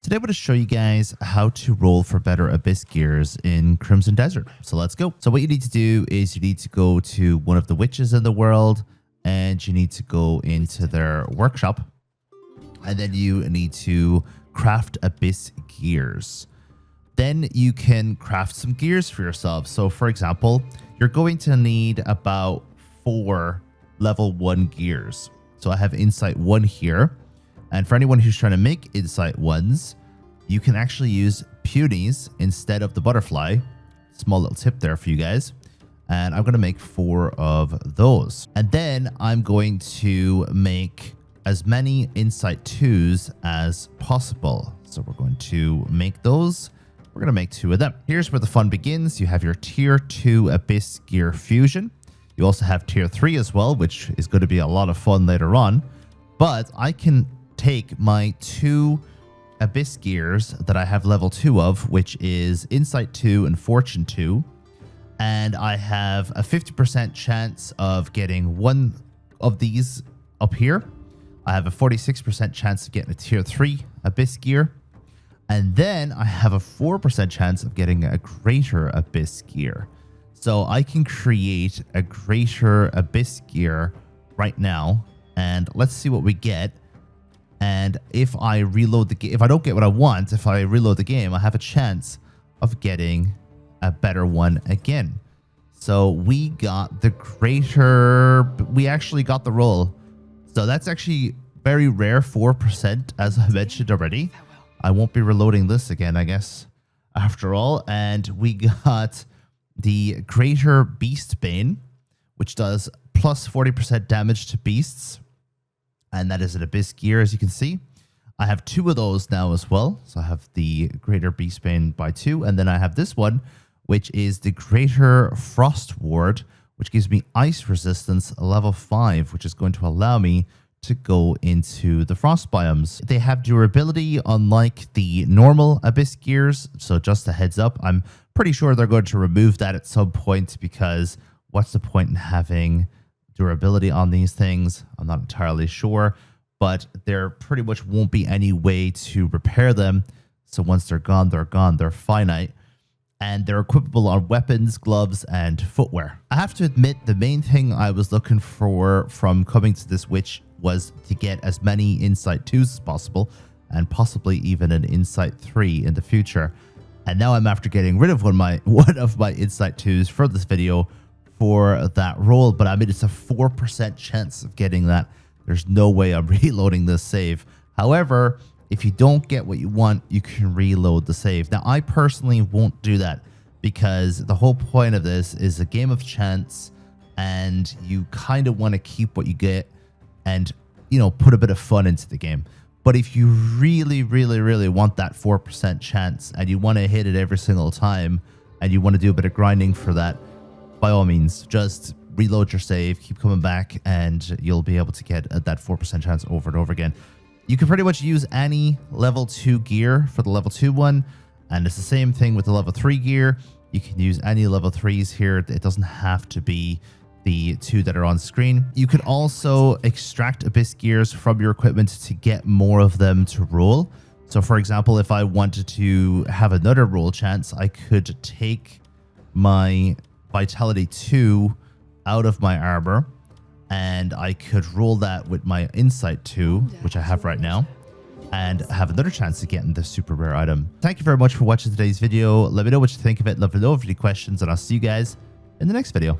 Today I'm going to show you guys how to roll for better Abyss gears in Crimson Desert. So let's go. So what you need to do is you need to go to one of the witches in the world and you need to go into their workshop. And then you need to craft Abyss gears. Then you can craft some gears for yourself. So for example, you're going to need about 4 level 1 gears. So I have Insight 1 here. And for anyone who's trying to make Insight 1s, you can actually use Punies instead of the butterfly. Small little tip there for you guys. And I'm going to make 4 of those. And then I'm going to make as many Insight 2s as possible. So we're going to make those. We're going to make 2 of them. Here's where the fun begins. You have your tier 2 Abyss gear fusion. You also have tier 3 as well, which is going to be a lot of fun later on. But I can take my 2 Abyss gears that I have level 2 of, which is Insight 2 and Fortune 2. And I have a 50% chance of getting 1 of these up here. I have a 46% chance of getting a tier 3 Abyss gear. And then I have a 4% chance of getting a greater Abyss gear. So I can create a greater Abyss gear right now. And let's see what we get. And if I reload the game, if I don't get what I want, if I reload the game, I have a chance of getting a better one again. So we got the greater, we actually got the roll. So that's actually very rare, 4%, as I mentioned already. I won't be reloading this again, I guess, after all. And we got the greater Beast Bane, which does plus 40% damage to beasts. And that is an Abyss gear, as you can see. I have 2 of those now as well. So I have the Greater Beastbane by 2. And then I have this one, which is the Greater Frost Ward, which gives me ice resistance level 5, which is going to allow me to go into the frost biomes. They have durability unlike the normal Abyss gears. So just a heads up, I'm pretty sure they're going to remove that at some point, because what's the point in having durability on these things? I'm not entirely sure, but there pretty much won't be any way to repair them. So once they're gone, they're gone. They're finite, and they're equipable on weapons, gloves, and footwear. I have to admit, the main thing I was looking for from coming to this witch was to get as many Insight 2s as possible, and possibly even an Insight 3 in the future. And now I'm after getting rid of one of my Insight 2s for this video for that roll, but I mean, it's a 4% chance of getting that. There's no way I'm reloading this save. However, if you don't get what you want, you can reload the save. Now, I personally won't do that, because the whole point of this is a game of chance, and you kind of want to keep what you get and, you know, put a bit of fun into the game. But if you really, really, really want that 4% chance and you want to hit it every single time and you want to do a bit of grinding for that, by all means, just reload your save, keep coming back, and you'll be able to get that 4% chance over and over again. You can pretty much use any level 2 gear for the level 2 one, and it's the same thing with the level 3 gear. You can use any level 3s here. It doesn't have to be the 2 that are on screen. You could also extract Abyss gears from your equipment to get more of them to roll. So for example, if I wanted to have another roll chance, I could take my Vitality 2 out of my armor, and I could roll that with my Insight 2, which I have right now, and have another chance of getting the super rare item. Thank you very much for watching today's video. Let me know what you think of it. Let me know if you have any questions, and I'll see you guys in the next video.